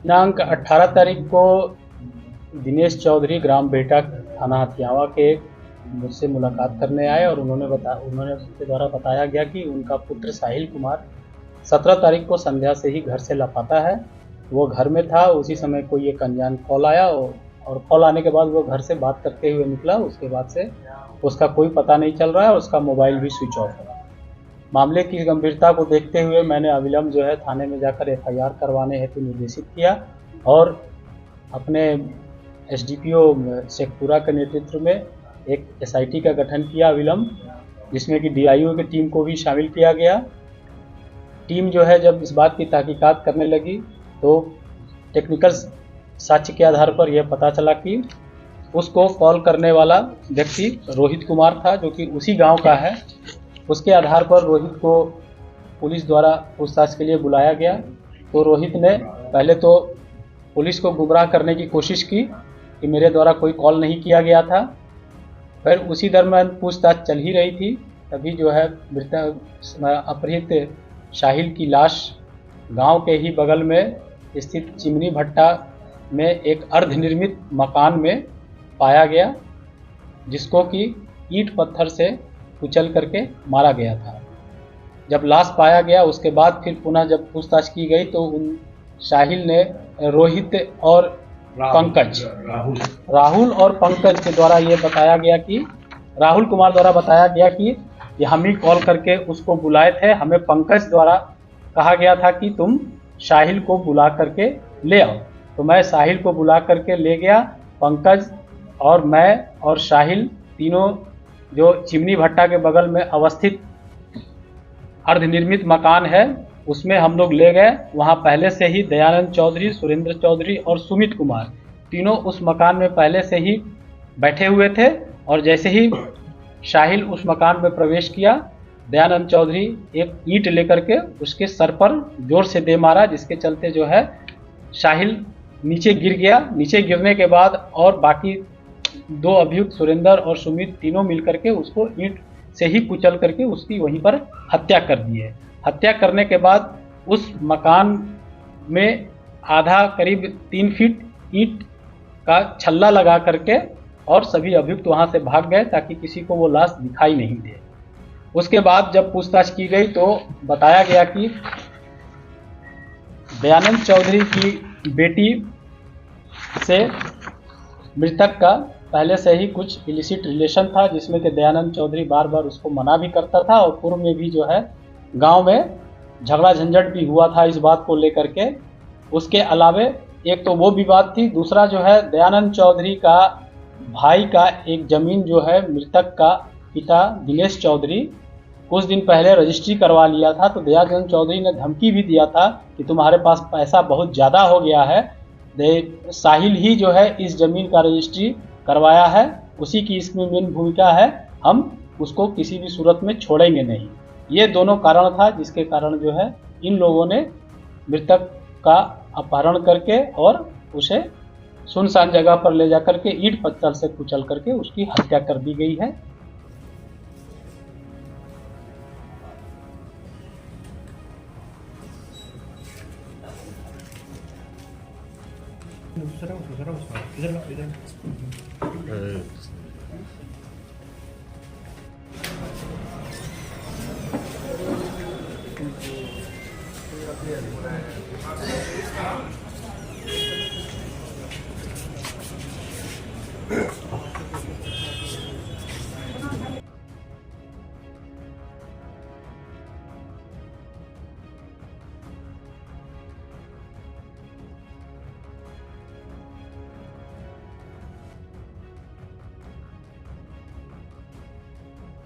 दिनांक 18 तारीख को दिनेश चौधरी ग्राम बेटा थाना हथियावा के मुझसे मुलाकात करने आए और उन्होंने उनके द्वारा बताया गया कि उनका पुत्र साहिल कुमार 17 तारीख को संध्या से ही घर से लापता है। वो घर में था, उसी समय कोई एक अनजान कॉल आया और कॉल आने के बाद वो घर से बात करते हुए निकला। उसके बाद से उसका कोई पता नहीं चल रहा है, उसका मोबाइल भी स्विच ऑफ है। मामले की गंभीरता को देखते हुए मैंने अविलंब जो है थाने में जाकर एफआईआर करवाने हेतु निर्देशित किया और अपने एसडीपीओ शेखपुरा के नेतृत्व में एक एसआईटी का गठन किया अविलंब, जिसमें कि डीआईओ की टीम को भी शामिल किया गया। टीम जो है जब इस बात की तहकीकात करने लगी तो टेक्निकल साक्ष्य के आधार पर यह पता चला कि उसको कॉल करने वाला व्यक्ति रोहित कुमार था, जो कि उसी गांव का है। उसके आधार पर रोहित को पुलिस द्वारा पूछताछ के लिए बुलाया गया। तो रोहित ने पहले तो पुलिस को गुमराह करने की कोशिश की कि मेरे द्वारा कोई कॉल नहीं किया गया था। फिर उसी दरम्यान पूछताछ चल ही रही थी, तभी जो है अपहृत साहिल की लाश गांव के ही बगल में स्थित चिमनी भट्टा में एक अर्धनिर्मित मकान में पाया गया, जिसको कि ईंट पत्थर से कुचल करके मारा गया था। जब लाश पाया गया उसके बाद फिर पुनः जब पूछताछ की गई तो उन साहिल ने रोहित और राहुल और पंकज के द्वारा ये बताया गया कि राहुल कुमार द्वारा बताया गया कि हम ही कॉल करके उसको बुलाए थे। हमें पंकज द्वारा कहा गया था कि तुम साहिल को बुला करके ले आओ। तो मैं साहिल को बुला करके ले गया। पंकज और मैं और साहिल तीनों जो चिमनी भट्टा के बगल में अवस्थित अर्धनिर्मित मकान है उसमें हम लोग ले गए। वहाँ पहले से ही दयानंद चौधरी, सुरेंद्र चौधरी और सुमित कुमार तीनों उस मकान में पहले से ही बैठे हुए थे। और जैसे ही साहिल उस मकान में प्रवेश किया, दयानंद चौधरी एक ईंट लेकर के उसके सर पर जोर से दे मारा, जिसके चलते जो है साहिल नीचे गिर गया। नीचे गिरने के बाद और बाकी दो अभियुक्त सुरेंद्र और सुमित तीनों मिलकर के उसको ईंट से ही कुचल करके उसकी वहीं पर हत्या कर दी है। हत्या करने के बाद उस मकान में आधा करीब 3 फीट ईंट का छल्ला लगा करके और सभी अभियुक्त वहां से भाग गए ताकि किसी को वो लाश दिखाई नहीं दे। उसके बाद जब पूछताछ की गई तो बताया गया कि दयानंद चौधरी की बेटी से मृतक का पहले से ही कुछ इलिसिट रिलेशन था, जिसमें कि दयानंद चौधरी बार बार उसको मना भी करता था और पूर्व में भी जो है गांव में झगड़ा झंझट भी हुआ था इस बात को लेकर के। उसके अलावे एक तो वो विवाद थी, दूसरा जो है दयानंद चौधरी का भाई का एक जमीन जो है मृतक का पिता दिनेश चौधरी कुछ दिन पहले रजिस्ट्री करवा लिया था। तो दयानंद चौधरी ने धमकी भी दिया था कि तुम्हारे पास पैसा बहुत ज़्यादा हो गया है, साहिल ही जो है इस जमीन का रजिस्ट्री करवाया है, उसी की इसमें मेन भूमिका है, हम उसको किसी भी सूरत में छोड़ेंगे नहीं। ये दोनों कारण था जिसके कारण जो है इन लोगों ने मृतक का अपहरण करके और उसे सुनसान जगह पर ले जाकर के ईंट पत्थर से कुचल करके उसकी हत्या कर दी गई है। इधर